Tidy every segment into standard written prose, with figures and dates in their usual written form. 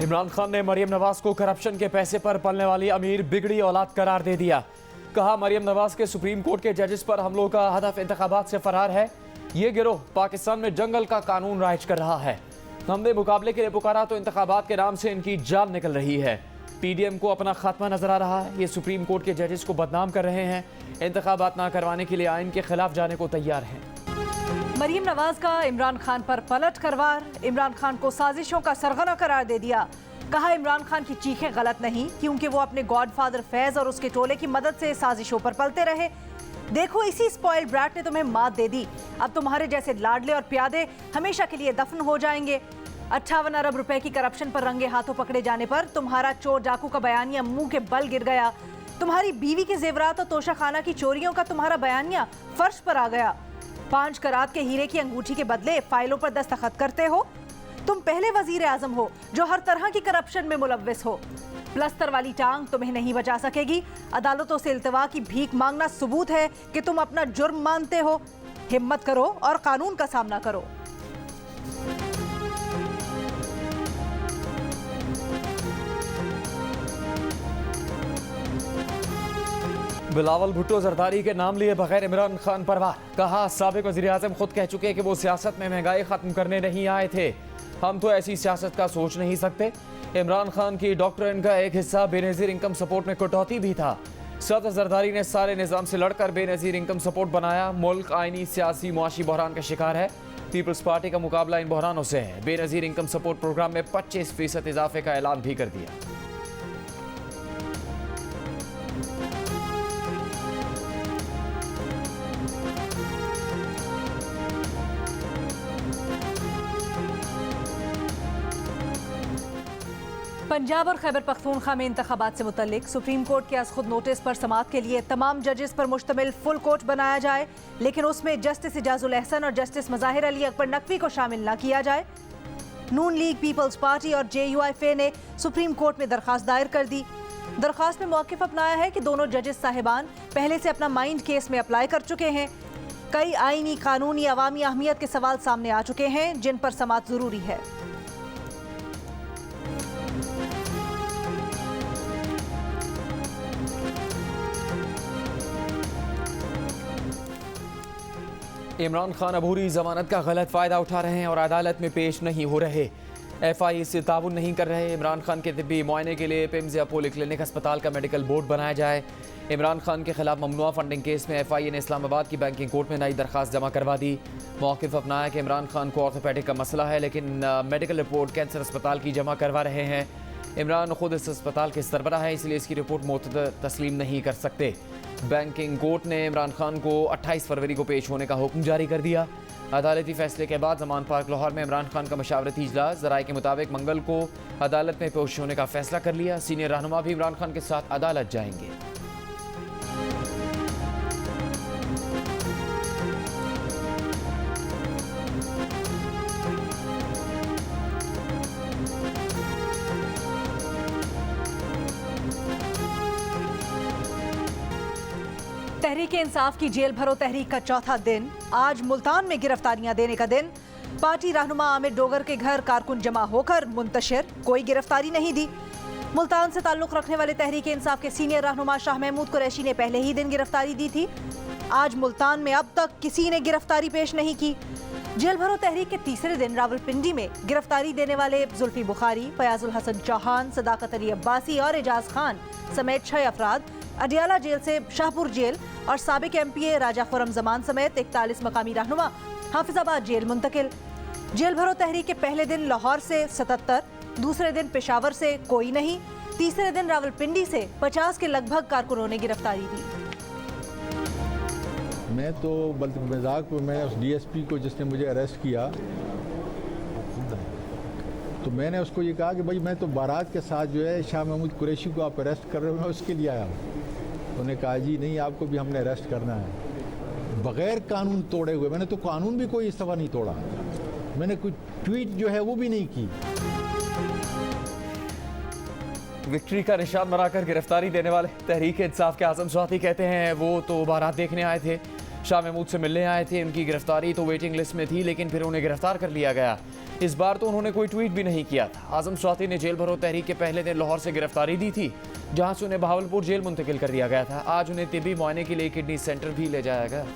इमरान खान ने मरियम नवाज को करप्शन के पैसे पर पलने वाली अमीर बिगड़ी औलाद करार दे दिया। कहा, मरियम नवाज के सुप्रीम कोर्ट के जजेस पर हमलों का हदफ इंतखाबात से फरार है। ये गिरोह पाकिस्तान में जंगल का कानून राइज कर रहा है। हमने मुकाबले के लिए पुकारा तो इंतखाबात के नाम से इनकी जान निकल रही है। पीडीएम को अपना खात्मा नजर आ रहा है। ये सुप्रीम कोर्ट के जजेस को बदनाम कर रहे हैं। इंतखाबात ना करवाने के लिए आइन के खिलाफ जाने को तैयार हैं। मरियम नवाज का इमरान खान पर पलट करवार। इमरान खान को साजिशों का सरगना करार दे दिया। कहा, इमरान खान की चीखें गलत नहीं, क्योंकि वो अपने गॉडफादर फैज और उसके टोले की मदद से साजिशों पर पलते रहे। देखो, इसी स्पॉइल्ड ब्रैट ने तुम्हें मात दे दी। अब तुम्हारे जैसे लाडले और प्यादे हमेशा के लिए दफन हो जाएंगे। 58 अरब रुपए की करप्शन पर रंगे हाथों पकड़े जाने पर तुम्हारा चोर डाकू का बयानिया मुंह के बल गिर गया। तुम्हारी बीवी के जेवरात और तोशाखाना की चोरियों का तुम्हारा बयानिया फर्श पर आ गया। 5 करात के हीरे की अंगूठी के बदले फाइलों पर दस्तखत करते हो। तुम पहले वजीर आजम हो जो हर तरह की करप्शन में मुलव्विस हो। प्लस्तर वाली टांग तुम्हें नहीं बचा सकेगी। अदालतों से इल्तवा की भीख मांगना सबूत है कि तुम अपना जुर्म मानते हो। हिम्मत करो और कानून का सामना करो। बिलावल भुट्टो जरदारी के नाम लिए बगैर इमरान खान पर वार। कहा, साबिक वज़ीर आज़म खुद कह चुके कि वो सियासत में महंगाई खत्म करने नहीं आए थे। हम तो ऐसी सियासत का सोच नहीं सकते। इमरान खान की डॉक्ट्रिन का एक हिस्सा बेनज़ीर इनकम सपोर्ट में कटौती भी था। सदर जरदारी ने सारे निज़ाम से लड़कर बेनज़ीर इनकम सपोर्ट बनाया। मुल्क आइनी, सियासी, मुआशी बहरान का शिकार है। पीपल्स पार्टी का मुकाबला इन बहरानों से है। बेनज़ीर इनकम सपोर्ट प्रोग्राम में 25% इजाफे का ऐलान भी कर दिया। पंजाब और खैबर पख्तूनख्वा में इंतखाबात से मुतल्लिक सुप्रीम कोर्ट के आज खुद नोटिस पर समाअत के लिए तमाम जजेस पर मुश्तमिल फुल कोर्ट बनाया जाए, लेकिन उसमें जस्टिस इजाजुल एहसन और जस्टिस मज़ाहिर अली अकबर नकवी को शामिल न किया जाए। नून लीग, पीपल्स पार्टी और JUIFA ने सुप्रीम कोर्ट में दरख्वास्त दायर कर दी। दरख्वास्त में मौक़िफ़ अपनाया है कि दोनों जजेस साहिबान पहले से अपना माइंड केस में अप्लाई कर चुके हैं। कई आइनी, कानूनी, अवामी अहमियत के सवाल सामने आ चुके हैं जिन पर समाअत ज़रूरी है। इमरान खान अबूरी जमानत का गलत फ़ायदा उठा रहे हैं और अदालत में पेश नहीं हो रहे। FI से ताउन नहीं कर रहे। इमरान खान के तिब्बी मुआयने के लिए पिम्स या पोली क्लिनिक अस्पताल का मेडिकल बोर्ड बनाया जाए। इमरान खान के खिलाफ ममनुआ फंडिंग केस में FI ने इस्लामाबाद की बैंकिंग कोर्ट में नई दरख्वास्त जमा करवा दी। मौक़िफ़ अपनाया कि इमरान खान को ऑर्थोपेडिक का मसला है, लेकिन मेडिकल रिपोर्ट कैंसर अस्पताल की जमा करवा रहे हैं। इमरान खुद इस अस्पताल के सरबराह है, इसलिए इसकी रिपोर्ट मुतअद्दिद तस्लीम नहीं कर सकते। बैंकिंग कोर्ट ने इमरान खान को 28 फरवरी को पेश होने का हुक्म जारी कर दिया। अदालती फैसले के बाद जमान पार्क लाहौर में इमरान खान का मशावरती इजलास ज़राए के मुताबिक मंगल को अदालत में पेश होने का फैसला कर लिया। सीनियर रहनुमा भी इमरान खान के साथ अदालत जाएंगे। तहरीक इंसाफ की जेल भरो तहरीक का चौथा दिन। आज मुल्तान में गिरफ्तारियां देने का दिन। पार्टी रहनुमा आमिर डोगर के घर कारकुन जमा होकर मुंतशिर, कोई गिरफ्तारी नहीं दी। मुल्तान से ताल्लुक रखने वाले तहरीक इंसाफ के सीनियर रहनुमा शाह महमूद कुरैशी ने पहले ही दिन गिरफ्तारी दी थी। आज मुल्तान में अब तक किसी ने गिरफ्तारी पेश नहीं की। जेल भरो तहरीक के तीसरे दिन रावलपिंडी में गिरफ्तारी देने वाले जुल्फी बुखारी, फयाजुल हसन चौहान, सदाकत अली अब्बासी और एजाज खान समेत 6 अफराद अडियाला जेल से शाहपुर जेल और साबिक MPA राजा खुरम जमान समेत 41 मकामी रहनुमा हाफिजाबाद जेल मुंतकिल। जेल भरो तहरीक के पहले दिन लाहौर से 77, दूसरे दिन पेशावर से कोई नहीं, तीसरे दिन रावलपिंडी से 50 के लगभग कारकुनों ने गिरफ्तारी दी। मैं तो बल्कि मजाक में मैंने उस DSP को जिसने मुझे अरेस्ट किया तो मैंने उसको ये कहा कि भाई मैं तो बारात के साथ जो है शाह महमूद कुरैशी को आप अरेस्ट कर रहे हो, मैं उसके लिए आया हूँ। उन्होंने कहा जी नहीं, आपको भी हमने अरेस्ट करना है बग़ैर कानून तोड़े हुए। मैंने तो कानून भी कोई इस दफ़ा नहीं तोड़ा। मैंने कोई ट्वीट जो है वो भी नहीं की। विक्ट्री का निशान बनाकर गिरफ्तारी देने वाले तहरीक इंसाफ के आज़म स्वाति कहते हैं वो तो बारात देखने आए थे। शाह महमूद से मिलने आए थे। उनकी गिरफ्तारी तो वेटिंग लिस्ट में थी, लेकिन फिर उन्हें गिरफ्तार कर लिया गया। इस बार तो उन्होंने कोई ट्वीट भी नहीं किया था। आजम स्वाति ने जेल भरो तहरीक के पहले दिन लाहौर से गिरफ्तारी दी थी, जहां से उन्हें बहावलपुर जेल मुंतकिल कर दिया गया था। आज उन्हें तिब्बी मुआयने के लिए किडनी सेंटर भी ले जाया गया।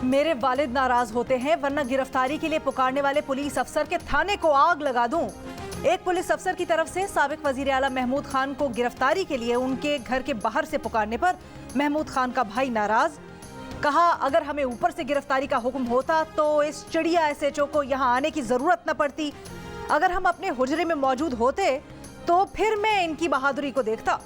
मेरे वालिद नाराज होते हैं, वरना गिरफ्तारी के लिए पुकारने वाले पुलिस अफसर के थाने को आग लगा दूं। एक पुलिस अफसर की तरफ से साबिक वजीर आला महमूद खान को गिरफ्तारी के लिए उनके घर के बाहर से पुकारने पर महमूद खान का भाई नाराज। कहा, अगर हमें ऊपर से गिरफ्तारी का हुक्म होता तो इस चिड़िया SHO को यहाँ आने की जरूरत न पड़ती। अगर हम अपने हुजरे में मौजूद होते तो फिर मैं इनकी बहादुरी को देखता।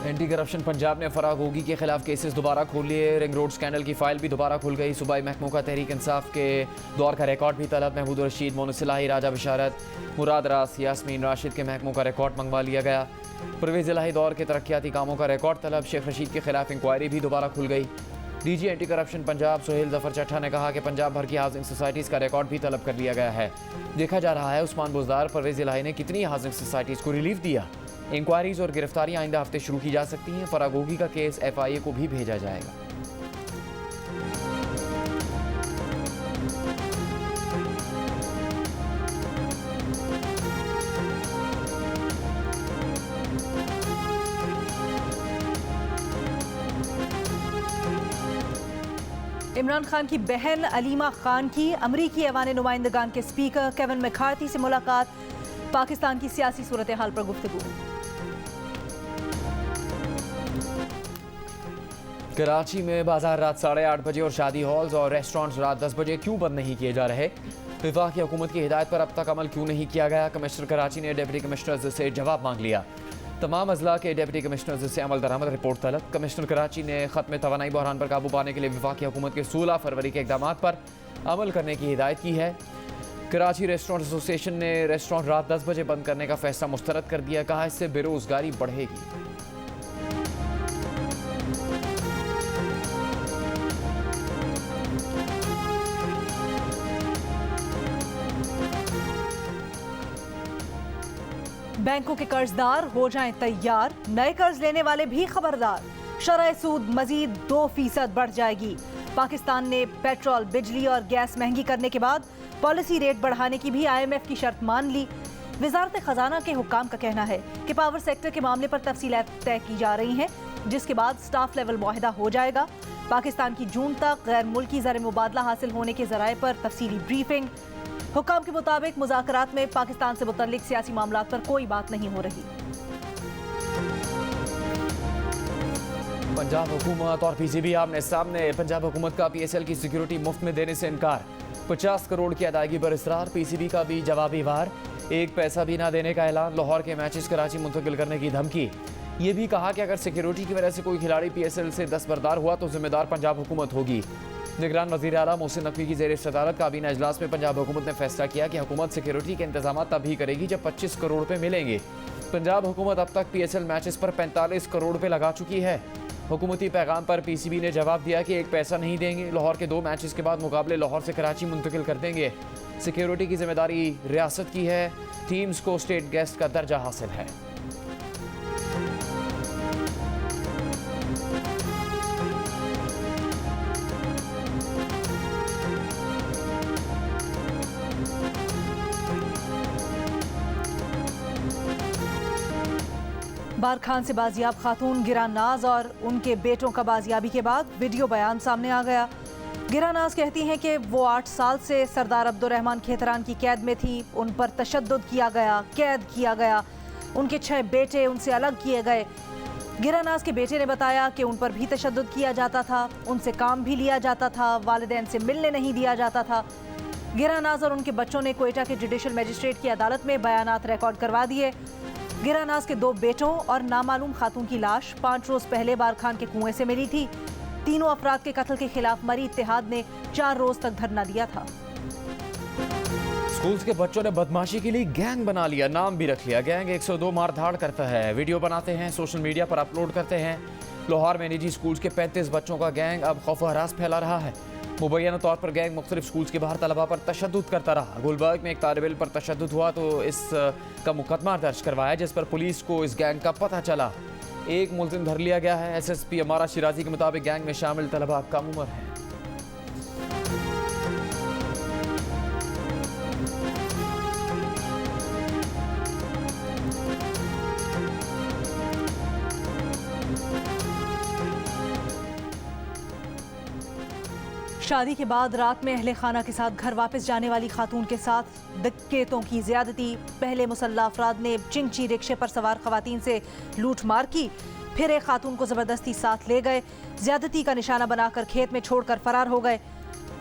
एंटी करप्शन पंजाब ने फराग होगी के खिलाफ केसेस दोबारा खोल लिए। रिंग रोड स्कैंडल की फाइल भी दोबारा खुल गई। सूबाई महकमों का तहरीक इंसाफ के दौर का रिकॉर्ड भी तलब। महमूद रशीद, मोनू सिलाही, राजा बिशारत, मुराद रास, यास्मीन राशिद के महकमों का रिकॉर्ड मंगवा लिया गया। परवेज इलाही दौर के तरक्याती कामों का रिकॉर्ड तलब। शेख रशीद के खिलाफ इंक्वायरी भी दोबारा खुल गई। DG anti corruption Punjab Suhail Zafar Chattha ने कहा कि पंजाब भर की हाउसिंग सोसाइटीज़ का रिकॉर्ड भी तलब कर लिया गया है। देखा जा रहा है उस्मान बुजदार, परवेज इलाही ने कितनी हाउसिंग सोसाइटीज़ को रिलीफ दिया। इंक्वायरीज और गिरफ्तारियां आइंदा हफ्ते शुरू की जा सकती हैं। फरागोगी का केस FIA को भी भेजा जाएगा। इमरान खान की बहन अलीमा खान की अमरीकी ऐवान नुमाइंदगान के स्पीकर केविन मैकार्थी से मुलाकात। पाकिस्तान की सियासी सूरत हाल पर गुफ्तगू। कराची में बाजार रात 8:30 बजे और शादी हॉल्स और रेस्टोरेंट्स रात 10 बजे क्यों बंद नहीं किए जा रहे? वफाकी हुकूमत की हिदायत पर अब तक अमल क्यों नहीं किया गया? कमिश्नर कराची ने डिप्टी कमिश्नर्स से जवाब मांग लिया। तमाम अजला के डिप्टी कमिश्नर्स से अमल दरामद रिपोर्ट तलब। कमिश्नर कराची ने खत्म तवानाई बहरान पर काबू पाने के लिए वफाकी हुकूमत के 16 फरवरी के इकदाम पर अमल करने की हिदायत की है। कराची रेस्टोरेंट एसोसिएशन ने रेस्टोरेंट रात 10 बजे बंद करने का फैसला मुस्तरद कर दिया। कहा, इससे बेरोजगारी बढ़ेगी। बैंकों के कर्जदार हो जाएं तैयार, नए कर्ज लेने वाले भी खबरदार। शरह सूद मजीद 2% बढ़ जाएगी। पाकिस्तान ने पेट्रोल, बिजली और गैस महंगी करने के बाद पॉलिसी रेट बढ़ाने की भी IMF की शर्त मान ली। वजारत खजाना के हुक्काम का कहना है कि पावर सेक्टर के मामले पर तफसीलात तय की जा रही हैं, जिसके बाद स्टाफ लेवल मुआहदा हो जाएगा। पाकिस्तान की जून तक गैर मुल्की ज़र मुबादला हासिल होने के ज़राए पर तफसीली ब्रीफिंग। हुक्काम के मुताबिक मुज़ाकरात में पाकिस्तान से मुतल्लिक सियासी मामलात पर कोई बात नहीं हो रही। पंजाब हुकूमत और PCB आमने सामने। पंजाब हुकूमत का PSL की सिक्योरिटी मुफ्त में देने से इनकार। 50 करोड़ की अदायगी पर इसरार। PCB का भी जवाबी वार। 1 पैसा भी ना देने का ऐलान। लाहौर के मैचेस कराची मुंतकिल करने की धमकी। ये भी कहा कि अगर सिक्योरिटी की वजह से कोई खिलाड़ी PSL से दस्तबरदार हुआ तो जिम्मेदार पंजाब हुकूमत होगी। निगरान वज़ीर आला मोहसिन नकवी की ज़ेर सदारत काबीना इजलास में पंजाब हुकूमत ने फैसला किया कि हुकूमत सिक्योरिटी के इंतजाम तभी करेगी जब 25 करोड़ रुपये मिलेंगे। पंजाब हुकूमत अब तक PSL मैचेस पर 45 करोड़ रुपये लगा चुकी है। हुकूमती पैगाम पर PCB ने जवाब दिया कि 1 पैसा नहीं देंगे। लाहौर के 2 मैचेस के बाद मुकाबले लाहौर से कराची मुंतकिल कर देंगे। सिक्योरिटी की जिम्मेदारी रियासत की है। टीम्स को स्टेट गेस्ट का दर्जा हासिल है। बार खान से बाजियाब खातून गिरानाज और उनके बेटों का बाजियाबी के बाद वीडियो बयान सामने आ गया। गिरानाज कहती हैं कि वो 8 साल से सरदार अब्दुर्रहमान खेतरान की कैद में थी। उन पर तशद्दुद किया गया, कैद किया गया। उनके 6 बेटे उनसे अलग किए गए। गिरानाज के बेटे ने बताया कि उन पर भी तशद्दुद किया जाता था, उनसे काम भी लिया जाता था, वालिदैन से मिलने नहीं दिया जाता था। गिरानाज और उनके बच्चों ने कोयटा के जुडिशल मजिस्ट्रेट की अदालत में बयानात रिकॉर्ड करवा दिए। गिरानाज के 2 बेटों और नामालूम खातून की लाश 5 रोज पहले बार खान के कुएं से मिली थी। तीनों अफराद के कत्ल के खिलाफ मरी इत्तेहाद ने 4 रोज तक धरना दिया था। स्कूल्स के बच्चों ने बदमाशी के लिए गैंग बना लिया, नाम भी रख लिया। गैंग 102 मारधाड़ करता है, वीडियो बनाते हैं, सोशल मीडिया पर अपलोड करते हैं। लाहौर में निजी स्कूल्स के 35 बच्चों का गैंग अब खौफ हरास फैला रहा है। मुबैना तौर पर गैंग मुख्तलिफ स्कूल्स के बाहर तलबा पर तशद्दुद करता रहा। गुलबर्ग में एक तालिब इल्म पर तशद्दुद हुआ तो इसका मुकदमा दर्ज करवाया, जिस पर पुलिस को इस गैंग का पता चला। एक मुलजिम धर लिया गया है। SSP अमारा शिराजी के मुताबिक गैंग में शामिल तलबा कम उम्र हैं। शादी के बाद रात में अहले खाना के साथ घर वापस जाने वाली खातून के साथ डकैतों की ज्यादती। पहले मुसल्ला अफराद ने चिंची रिक्शे पर सवार खवातीन से लूट मार की, फिर एक खातून को जबरदस्ती साथ ले गए, ज्यादती का निशाना बनाकर खेत में छोड़कर फरार हो गए।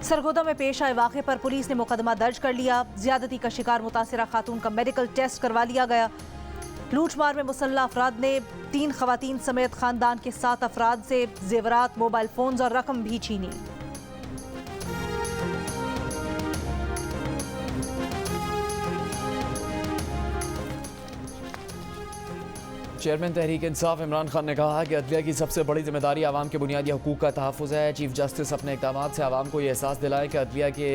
सरगोदा में पेश आए वाक़े पर पुलिस ने मुकदमा दर्ज कर लिया। ज्यादती का शिकार मुतासिरा खातून का मेडिकल टेस्ट करवा लिया गया। लूटमार में मुसल्ला अफराद ने 3 खवातीन समेत खानदान के 7 अफराद से जेवरात, मोबाइल फोन्स और रकम भी छीनी। चेयरमैन तहरीक इंसाफ इमरान खान ने कहा कि अदलिया की सबसे बड़ी जिम्मेदारी आवाम के बुनियादी हकूक़ का तहफ़्फ़ुज़ है। चीफ जस्टिस अपने इक़दाम से आवाम को ये एहसास दिलाए कि अदलिया के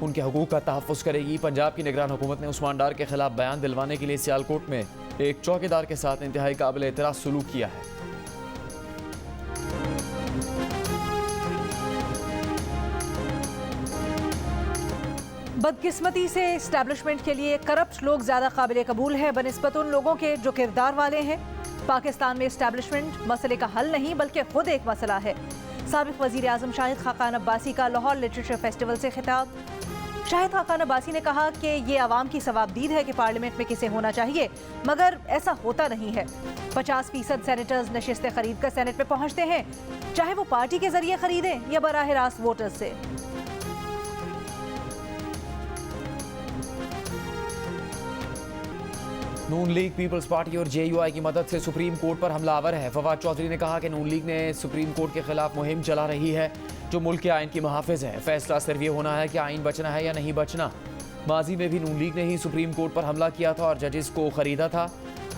उनके हकूक़ का तहफ़्फ़ुज़ करेगी। पंजाब की निगरान हुकूमत ने उस्मान डार के खिलाफ बयान दिलवाने के लिए सियालकोट में एक चौकीदार के साथ इंतहाई काबिल एतराज़ सलूक किया है। बदकिस्मती से इस्टेब्लिशमेंट के लिए करप्ट लोग ज़्यादा काबिल कबूल है बनिस्बत उन लोगों के जो किरदार वाले हैं। पाकिस्तान में इस्टेब्लिशमेंट मसले का हल नहीं बल्कि खुद एक मसला है। साबिक़ वज़ीर आज़म शाहिद खाकान अब्बासी का लाहौर लिटरेचर फेस्टिवल से खिताब। शाहिद खाकान अब्बासी ने कहा कि ये आवाम की सवाबदीद है कि पार्लियामेंट में किसे होना चाहिए, मगर ऐसा होता नहीं है। 50% सेनेटर्स नशिस्तें खरीद कर सेनेट में पहुँचते हैं, चाहे वो पार्टी के जरिए खरीदें या बराह रास्त वोटर्स से। नून लीग, पीपल्स पार्टी और JUI की मदद से सुप्रीम कोर्ट पर हमलावर है। फवाद चौधरी ने कहा कि नून लीग ने सुप्रीम कोर्ट के खिलाफ मुहिम चला रही है जो मुल्क के आइन की मुहाफिज है। फैसला सिर्फ ये होना है कि आइन बचना है या नहीं बचना। माजी में भी नून लीग ने ही सुप्रीम कोर्ट पर हमला किया था और जजेस को खरीदा था।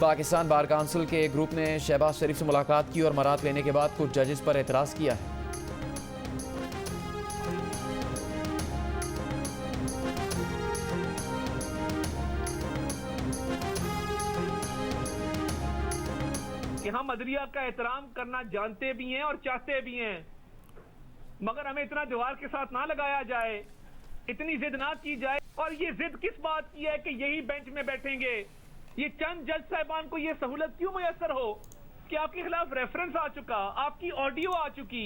पाकिस्तान बार काउंसिल के एक ग्रुप ने शहबाज शरीफ से मुलाकात की और मरात लेने के बाद कुछ जजेस पर एतराज़ किया है। कि हम अदलिया का एहतराम करना जानते भी हैं और चाहते भी हैं, मगर हमें इतना दीवार के साथ ना लगाया जाए, इतनी जिद ना की जाए। और ये जिद किस बात की है कि यही बेंच में बैठेंगे? ये चंद जज साहिबान को ये सहूलत क्यों मुयस्सर हो कि आपके खिलाफ रेफरेंस आ चुका, आपकी ऑडियो आ चुकी।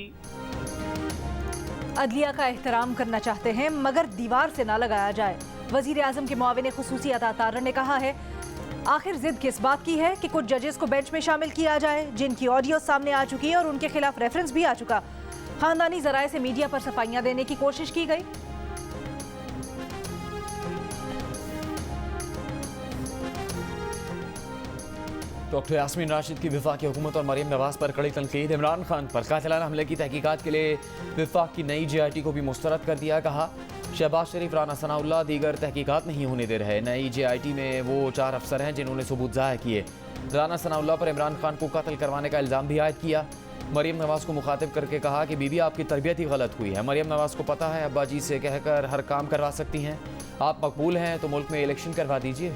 अदलिया का एहतराम करना चाहते हैं मगर दीवार से ना लगाया जाए। वजीर आजम के मुआविन खुसूसी अता तारर ने कहा है, आखिर जिद किस बात की है कि कुछ जजेस को बेंच में शामिल किया जाए जिनकी ऑडियो सामने आ चुकी है और उनके खिलाफ रेफरेंस भी आ चुका। खानदानी जराए से मीडिया पर सफाइयां देने की कोशिश की गई। डॉक्टर यास्मीन राशिद की वफाकी हुकूमत और मरीम नवाज पर कड़ी तनकीद। इमरान खान पर कातिलाना हमले की तहकीकात के लिए वफाक की नई JIT को भी मुस्तरद कर दिया। कहा, शहबाज शरीफ, राना सनाउल्लाह दीगर तहकीकात नहीं होने दे रहे। नई JIT में वो 4 अफसर हैं जिन्होंने सबूत ज़ाहिर किए। राना सनाउल्लाह पर इमरान खान को कत्ल करवाने का इल्ज़ाम भी आयद किया। मरीम नवाज को मुखातिब करके कहा कि बीबी आपकी तरबियत ही गलत हुई है। मरीम नवाज को पता है अब्बा जी से कहकर हर काम करवा सकती हैं। आप मकबूल हैं तो मुल्क में इलेक्शन करवा दीजिए।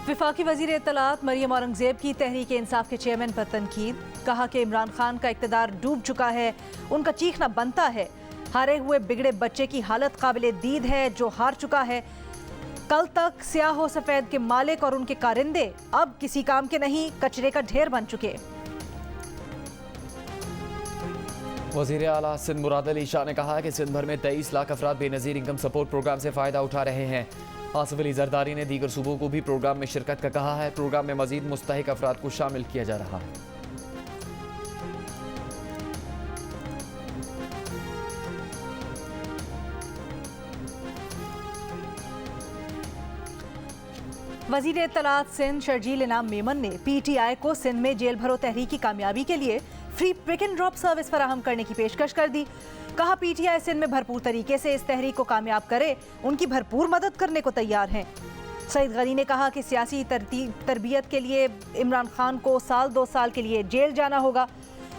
वफाकी वजीर इत्तलात मरियम औरंगजेब की तहरीक इंसाफ के चेयरमैन पर तनकीद। कहा कि इमरान खान का इक़्तिदार डूब चुका है, उनका चीखना बनता है। हारे हुए बिगड़े बच्चे की हालत काबिले दीद है जो हार चुका है। कल तक स्याह व सफ़ेद के मालिक और उनके कारिंदे अब किसी काम के नहीं, कचरे का ढेर बन चुके। वज़ीर आला सिंध मुराद अली शाह ने कहा कि सिंध भर में 23 लाख अफराद बेनज़ीर इनकम सपोर्ट प्रोग्राम से फ़ायदा उठा रहे हैं। आसिफ अली जरदारी ने दीगर सूबों को भी प्रोग्राम में शिरकत का कहा है। प्रोग्राम में मजीद मुस्तहिक अफराद को शामिल किया जा रहा है। वजीर इत्तलात सिंध शर्जील इनाम मेमन ने PTI को सिंध में जेल भरो तहरीक की कामयाबी के लिए free pick and drop service फराहम करने की पेशकश कर दी। कहा PTI सिंध में भरपूर तरीके से इस तहरीक को कामयाब करे, उनकी भरपूर मदद करने को तैयार हैं। सईद गनी ने कहा कि सियासी तरबियत के लिए इमरान खान को 2 साल के लिए जेल जाना होगा।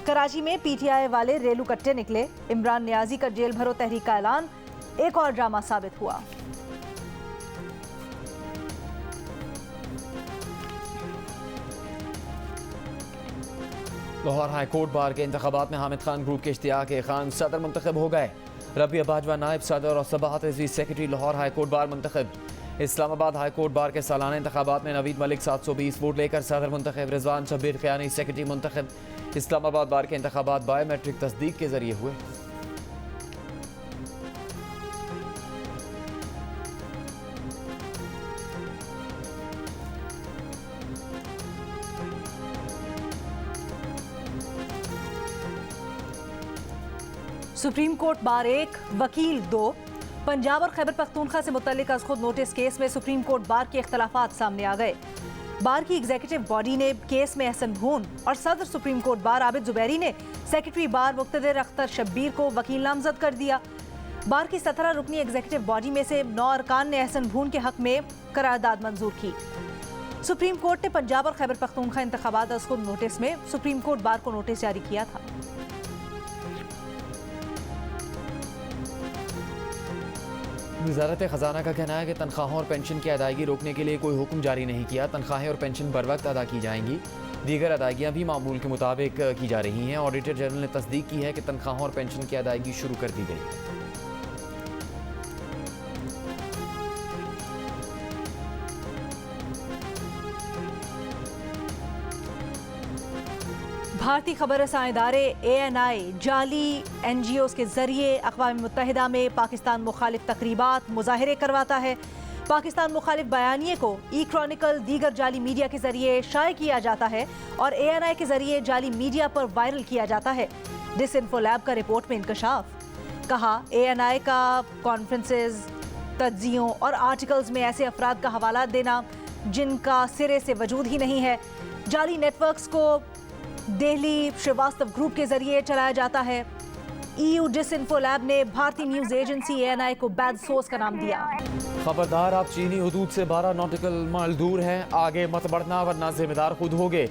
कराची में PTI वाले रेलू कट्टे निकले। इमरान नियाजी का जेल भरो तहरीक का ऐलान एक और ड्रामा साबित हुआ। लाहौर हाई कोर्ट बार के इंतखाबात में हामिद खान ग्रुप के इश्तियाक खान सदर मुंतखब हो गए। रबिया बाजवा नायब सदर और Sabahat Rizvi secretary Lahore high court bar मुंतखब। इस्लामाबाद हाई कोर्ट बार के सालाना इंतखाबात में नवीद मलिक 720 वोट लेकर सदर मुंतखब। रिजवान शब्बीर खयानी सेक्रेटरी मुंतखब। इस्लामाबाद बार के इंतखाबात बायोमेट्रिक तस्दीक के जरिए हुए। सुप्रीम कोर्ट बार 1 वकील 2। पंजाब और खैबर पख्तूनख्वा से मुतल्लिक अज़ खुद नोटिस केस में सुप्रीम कोर्ट बार के इख्तलाफात सामने आ गए। बार की एग्जीक्यूटिव बॉडी ने केस में एहसन भून और सदर supreme court bar Abid Zubairi ने सेक्रेटरी बार मुक्तदिर अख्तर शब्बीर को वकील नामजद कर दिया। बार की 17 रुकनी एग्जीक्यूटिव बॉडी में से 9 अरकान ने एहसन भून के हक में करारदाद मंजूर की। सुप्रीम कोर्ट ने पंजाब और खैबर पख्तूनख्वा इंतखाबात अज़ खुद नोटिस में सुप्रीम कोर्ट बार को नोटिस जारी किया था। वज़ारत ख़जाना का कहना है कि तनख्वाहों और पेंशन की अदायगी रोकने के लिए कोई हुक्म जारी नहीं किया। तनख्वाहें और पेंशन बर वक्त अदा की जाएंगी। दीगर अदायगियाँ भी मामूल के मुताबिक की जा रही हैं। ऑडिटर जनरल ने तस्दीक की है कि तनख्वाहों और पेंशन की अदायगी शुरू कर दी गई है। भारतीय खबर रसां इदारे ANI जाली NGOs के जरिए अक़वाम मुत्तहिदा में पाकिस्तान मुखालिफ तकरीबात मुजाहिरे करवाता है। पाकिस्तान मुखालिफ बयानिए को क्रॉनिकल दीगर जाली मीडिया के जरिए शाये किया जाता है और ANI के जरिए जाली मीडिया पर वायरल किया जाता है। डिसइंफो लैब का रिपोर्ट में इंकशाफ। कहा ANI का कॉन्फ्रेंसेस, तज्जियों और आर्टिकल्स में ऐसे अफराद का हवाला देना जिनका सिरे से वजूद ही नहीं है। जाली नेटवर्क्स को दिल्ली श्रीवास्तव ग्रुप के जरिए चलाया जाता है। EU डिसइंफो लैब ने भारतीय न्यूज एजेंसी ANI को बैड सोर्स का नाम दिया। खबरदार, आप चीनी हुदूद से 12 नॉटिकल माइल दूर हैं। आगे मत बढ़ना वरना जिम्मेदार खुद होगे।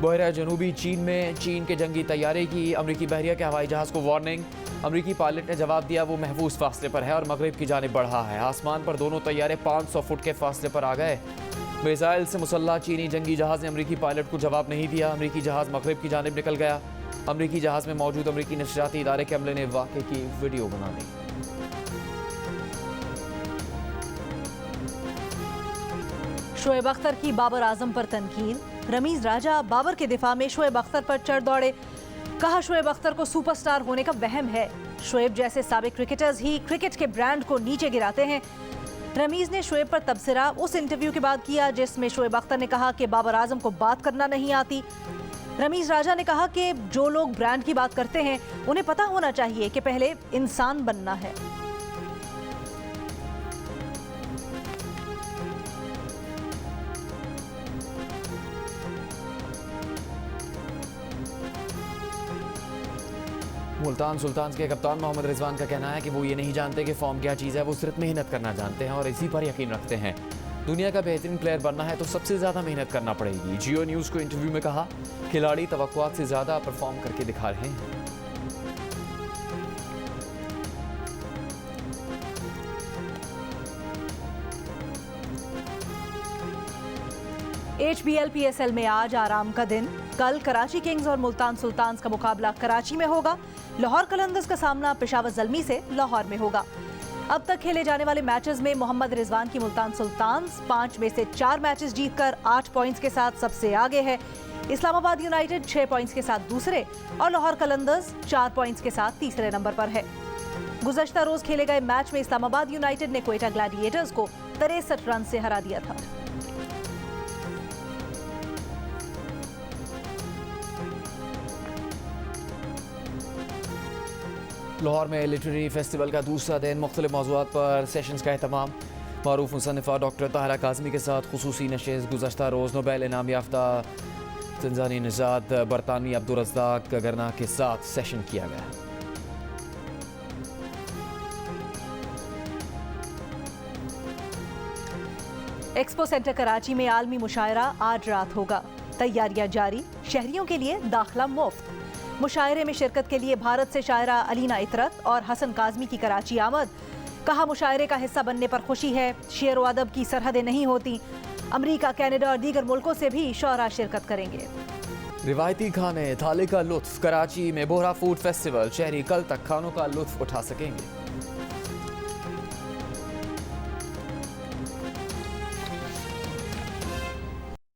बहरा जनूबी चीन में चीन के जंगी तैयारे की अमरीकी बहरिया के हवाई जहाज को वार्निंग। अमरीकी पायलट ने जवाब दिया वो महफूज फासले पर है और मगरिब की जानिब बढ़ा है। आसमान पर दोनों तैयारे 500 फुट के फासले पर आ गए। मिसाइल से मुसल्ला चीनी जंगी जहाज ने अमरीकी पायलट को जवाब नहीं दिया। अमरीकी जहाज मगरिब की जानिब निकल गया। अमरीकी जहाज में मौजूद अमरीकी नशरियाती इदारे के अमले ने वाक़े की वीडियो बना ली। शोएब अख्तर की बाबर आजम पर तनकीद। रमीज राजा बाबर के दिफा में शोएब अख्तर पर चढ़ दौड़े। कहा शोएब अख्तर को सुपरस्टार होने का वहम है। शोएब जैसे साबिक क्रिकेटर्स ही क्रिकेट के ब्रांड को नीचे गिराते हैं। रमीज ने शोएब पर तबसरा उस इंटरव्यू के बाद किया जिसमें शोएब अख्तर ने कहा कि बाबर आजम को बात करना नहीं आती। रमीज राजा ने कहा कि जो लोग ब्रांड की बात करते हैं उन्हें पता होना चाहिए कि पहले इंसान बनना है। मुल्तान सुल्तान्स के कप्तान मोहम्मद रिजवान का कहना है कि वो ये नहीं जानते कि फॉर्म क्या चीज़ है, वो सिर्फ मेहनत करना जानते हैं और इसी पर यकीन रखते हैं। दुनिया का बेहतरीन प्लेयर बनना है तो सबसे ज़्यादा मेहनत करना पड़ेगी। जियो न्यूज़ को इंटरव्यू में कहा खिलाड़ी तवक्कुआत से ज़्यादा परफॉर्म करके दिखा रहे हैं। HBL PSL में आज आराम का दिन। कल कराची किंग्स और मुल्तान सुल्तान्स का मुकाबला कराची में होगा। लाहौर कलंदर्स का सामना पेशावर ज़ल्मी से लाहौर में होगा। अब तक खेले जाने वाले मैचेस में मोहम्मद रिजवान की मुल्तान सुल्तान्स 5 में से 4 मैचेस जीतकर 8 पॉइंट्स के साथ सबसे आगे है। इस्लामाबाद यूनाइटेड 6 पॉइंट्स के साथ दूसरे और लाहौर कलंदर्स 4 पॉइंट्स के साथ तीसरे नंबर पर है। गुज़श्ता रोज खेले गए मैच में इस्लामाबाद यूनाइटेड ने क्वेटा ग्लैडिएटर्स को 63 रन से हरा दिया था। लाहौर में लिटरेरी फेस्टिवल का दूसरा दिन, मुख्तलिफ मौज़ूआत पर सेशंस का एहतमाम। मारूफ मुसन्निफा डॉक्टर ताहिरा काज़मी के साथ खुसूसी नशिस्त गुज़श्ता रोज़ नोबेल इनाम याफ्ता तंजानी निजात बरतानवी अब्दुर्रज़्ज़ाक गगरना के साथ सेशन किया गया। एक्सपो सेंटर कराची में आलमी मुशायरा आज रात होगा। तैयारियां जारी, शहरियों के लिए दाखिला मुफ्त। मुशायरे में शिरकत के लिए भारत से शायरा अलीना इतरत और हसन काज़मी की कराची आमद। कहा मुशायरे का हिस्सा बनने पर खुशी है, शेर व अदब की सरहदें नहीं होती। अमरीका, कनाडा और दीगर मुल्कों से भी शोरा शिरकत करेंगे। रिवायती खाने थाली का लुत्फ, कराची में बोहरा फूड फेस्टिवल, शहरी कल तक खानों का लुत्फ उठा सकेंगे।